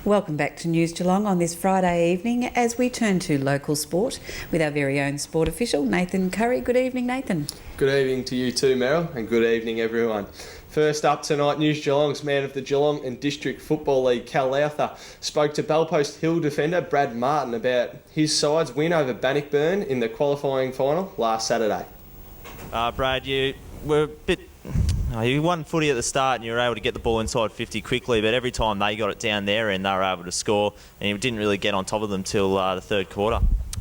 Welcome back to News Geelong on this Friday evening as we turn to local sport with our very own sport official, Nathan Curry. Good evening, Nathan. Good evening to you too, Meryl, and good evening, everyone. First up tonight, News Geelong's man of the Geelong and District Football League, Cal Lowther, spoke to BellPost Hill defender Brad Martin about his side's win over Bannockburn in the qualifying final last Saturday. Brad, you were a bit... you won footy at the start and you were able to get the ball inside 50 quickly, but every time they got it down there and they were able to score, and you didn't really get on top of them till the third quarter.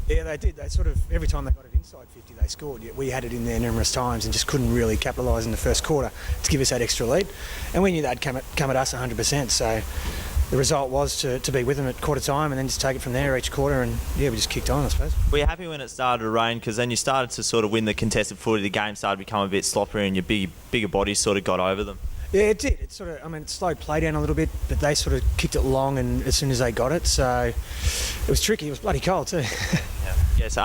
Yeah, they did. They sort of, every time they got it inside 50, they scored. Yet we had it in there numerous times and just couldn't really capitalise in the first quarter to give us that extra lead. And we knew they'd come at us 100%, so the result was to be with them at quarter time and then just take it from there each quarter, and yeah, we just kicked on, I suppose. Were you happy when it started to rain? Because then you started to sort of win the contested footy, the game started to become a bit sloppier and your bigger bodies sort of got over them. Yeah, it did. It sort of, it slowed play down a little bit, but they sort of kicked it long and as soon as they got it, so it was tricky. It was bloody cold too. Yeah. Yes.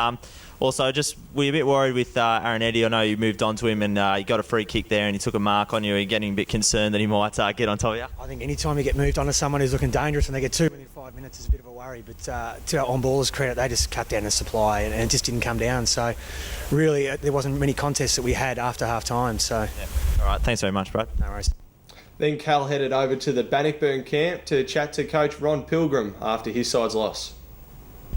Also, just were you a bit worried with Aaron Eddy? I know you moved on to him and you got a free kick there and he took a mark on you. Are you getting a bit concerned that he might get on top of you? I think any time you get moved on to someone who's looking dangerous and they get two within 5 minutes is a bit of a worry. But to our on-ballers' credit, they just cut down the supply and it just didn't come down. So really, there wasn't many contests that we had after half-time. So. Yeah. All right, thanks very much, Brad. No worries. Then Cal headed over to the Bannockburn camp to chat to coach Ron Pilgrim after his side's loss.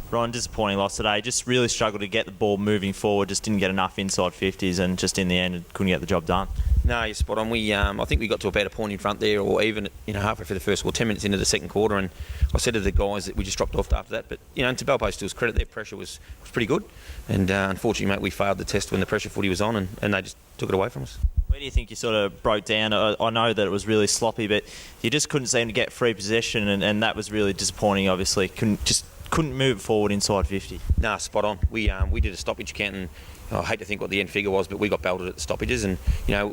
Ron, disappointing loss today. Just really struggled to get the ball moving forward. Just didn't get enough inside 50s, and just in the end, couldn't get the job done. No, you're spot on. I think we got to about a point in front there, or even halfway through the first, 10 minutes into the second quarter, and I said to the guys that we just dropped off after that. But to BellPost Still's credit, their pressure was pretty good, and unfortunately, mate, we failed the test when the pressure footy was on, and they just took it away from us. Where do you think you sort of broke down? I know that it was really sloppy, but you just couldn't seem to get free possession, and that was really disappointing. Obviously, couldn't move it forward inside 50. Nah, spot on. We did a stoppage count, and I hate to think what the end figure was, but we got belted at the stoppages. And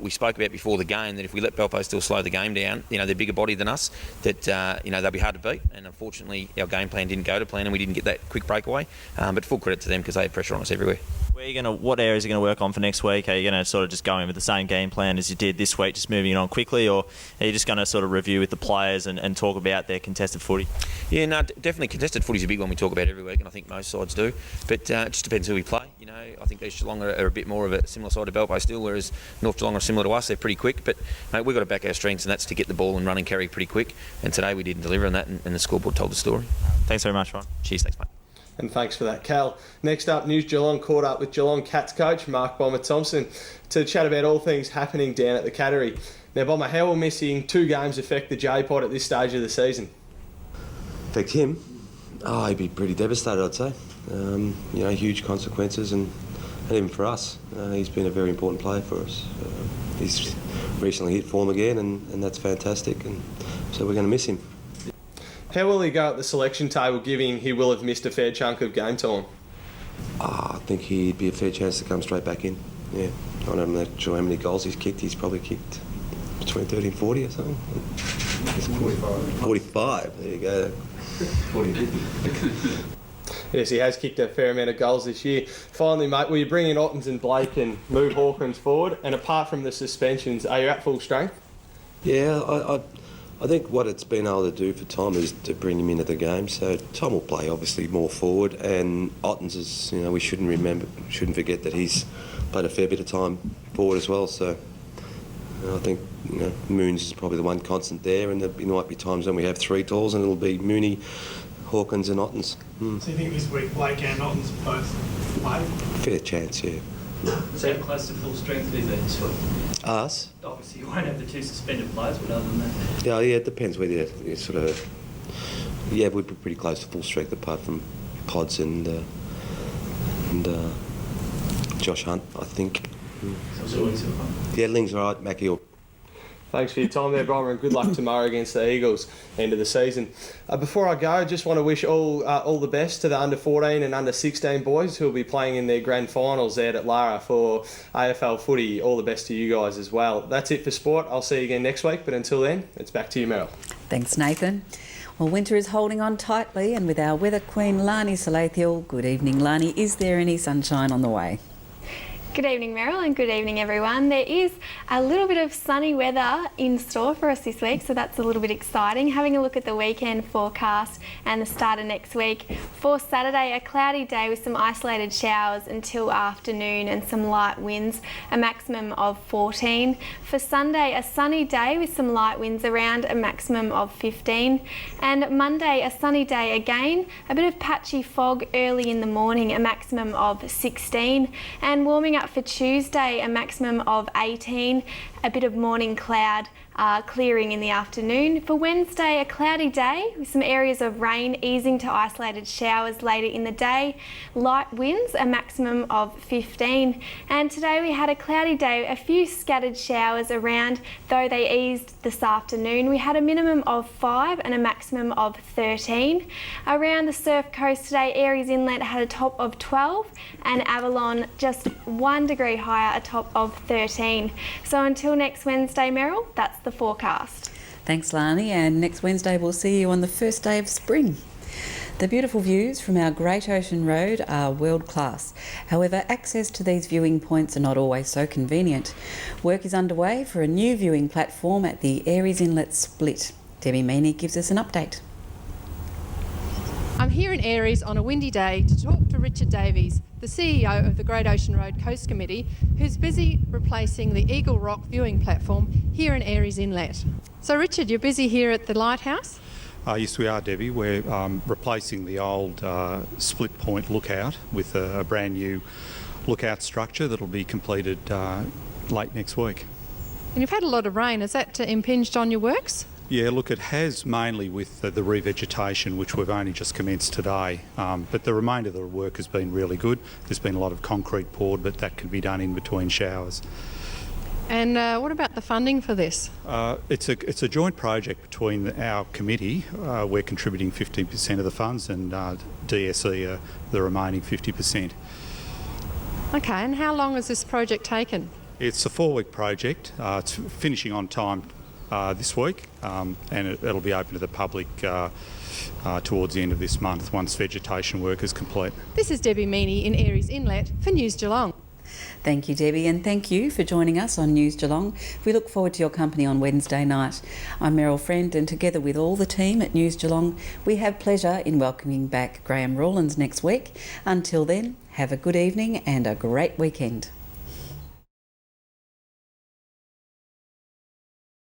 we spoke about before the game that if we let BellPost still slow the game down, they're bigger body than us, that they'll be hard to beat. And unfortunately, our game plan didn't go to plan, and we didn't get that quick breakaway. But full credit to them because they had pressure on us everywhere. What areas are you going to work on for next week? Are you going to sort of just go in with the same game plan as you did this week, just moving it on quickly, or are you just going to sort of review with the players and talk about their contested footy? Yeah, no, definitely contested footy is a big one we talk about every week, and I think most sides do. But it just depends who we play. I think East Geelong are a bit more of a similar side to BellPost still, whereas North Geelong are similar to us. They're pretty quick, but mate, we've got to back our strengths, and that's to get the ball and run and carry pretty quick. And today we didn't deliver on that, and the scoreboard told the story. Thanks very much, Ron. Cheers, thanks, mate. And thanks for that, Cal. Next up, News Geelong caught up with Geelong Cats coach Mark Bomber Thomson to chat about all things happening down at the Cattery. Now, Bomber, how will missing 2 games affect the J-Pod at this stage of the season? Affect him? He'd be pretty devastated, I'd say. Huge consequences, and even for us. He's been a very important player for us. He's recently hit form again, and that's fantastic, and so we're going to miss him. How will he go at the selection table, given he will have missed a fair chunk of game time? I think he'd be a fair chance to come straight back in. Yeah, I'm not sure how many goals he's kicked. He's probably kicked between 30 and 40 or something. 45. 45, there you go. 40. Yes, he has kicked a fair amount of goals this year. Finally, mate, will you bring in Ottens and Blake and move Hawkins forward? And apart from the suspensions, are you at full strength? Yeah, I think what it's been able to do for Tom is to bring him into the game. So Tom will play obviously more forward, and Ottens is, we shouldn't forget that he's played a fair bit of time forward as well. So I think Moons is probably the one constant there, and there might be times when we have 3 talls, and it'll be Mooney, Hawkins, and Ottens. So you think this week Blake and Ottens both play? Fair chance, yeah. So close to full strength with this week? Us? Obviously you won't have the 2 suspended players, but other than that... Yeah, it depends whether you sort of... Yeah, we'd be pretty close to full strength apart from Pods and Josh Hunt, I think. So yeah, Ling's all right, Mackie will... Thanks for your time there, Bomber, and good luck tomorrow against the Eagles, end of the season. Before I go, I just want to wish all the best to the under-14 and under-16 boys who will be playing in their grand finals out at Lara for AFL footy. All the best to you guys as well. That's it for sport. I'll see you again next week, but until then, it's back to you, Meryl. Thanks, Nathan. Well, winter is holding on tightly, and with our weather queen, Lani Salathiel. Good evening, Lani. Is there any sunshine on the way? Good evening, Meryl, and good evening, everyone. There is a little bit of sunny weather in store for us this week, so that's a little bit exciting. Having a look at the weekend forecast and the start of next week. For Saturday, a cloudy day with some isolated showers until afternoon and some light winds, a maximum of 14. For Sunday, a sunny day with some light winds around, a maximum of 15. And Monday, a sunny day again, a bit of patchy fog early in the morning, a maximum of 16. And warming up for Tuesday, a maximum of 18, a bit of morning cloud clearing in the afternoon. For Wednesday, a cloudy day with some areas of rain easing to isolated showers later in the day. Light winds, a maximum of 15. And today we had a cloudy day, a few scattered showers around, though they eased this afternoon. We had a minimum of 5 and a maximum of 13. Around the surf coast today, Aireys Inlet had a top of 12 and Avalon just 1 degree higher, a top of 13. So until next Wednesday, Meryl, that's the forecast. Thanks, Lani, and next Wednesday we'll see you on the first day of spring. The beautiful views from our Great Ocean Road are world class. However, access to these viewing points are not always so convenient. Work is underway for a new viewing platform at the Aireys Inlet split. Debbie Meaney gives us an update. I'm here in Aireys on a windy day to talk to Richard Davies, the CEO of the Great Ocean Road Coast Committee, who's busy replacing the Eagle Rock viewing platform here in Aireys Inlet. So Richard, you're busy here at the lighthouse? Yes, we are, Debbie. We're replacing the old split point lookout with a brand new lookout structure that'll be completed late next week. And you've had a lot of rain. Has that impinged on your works? Yeah, look, it has mainly with the revegetation, which we've only just commenced today. But the remainder of the work has been really good. There's been a lot of concrete poured, but that can be done in between showers. And what about the funding for this? It's a joint project between our committee. We're contributing 15% of the funds, and DSE the remaining 50%. Okay, and how long has this project taken? It's a 4-week project. It's finishing on time this week, and it'll be open to the public towards the end of this month once vegetation work is complete. This is Debbie Meaney in Aireys Inlet for News Geelong. Thank you, Debbie, and thank you for joining us on News Geelong. We look forward to your company on Wednesday night. I'm Meryl Friend, and together with all the team at News Geelong, we have pleasure in welcoming back Graham Rawlins next week. Until then, have a good evening and a great weekend.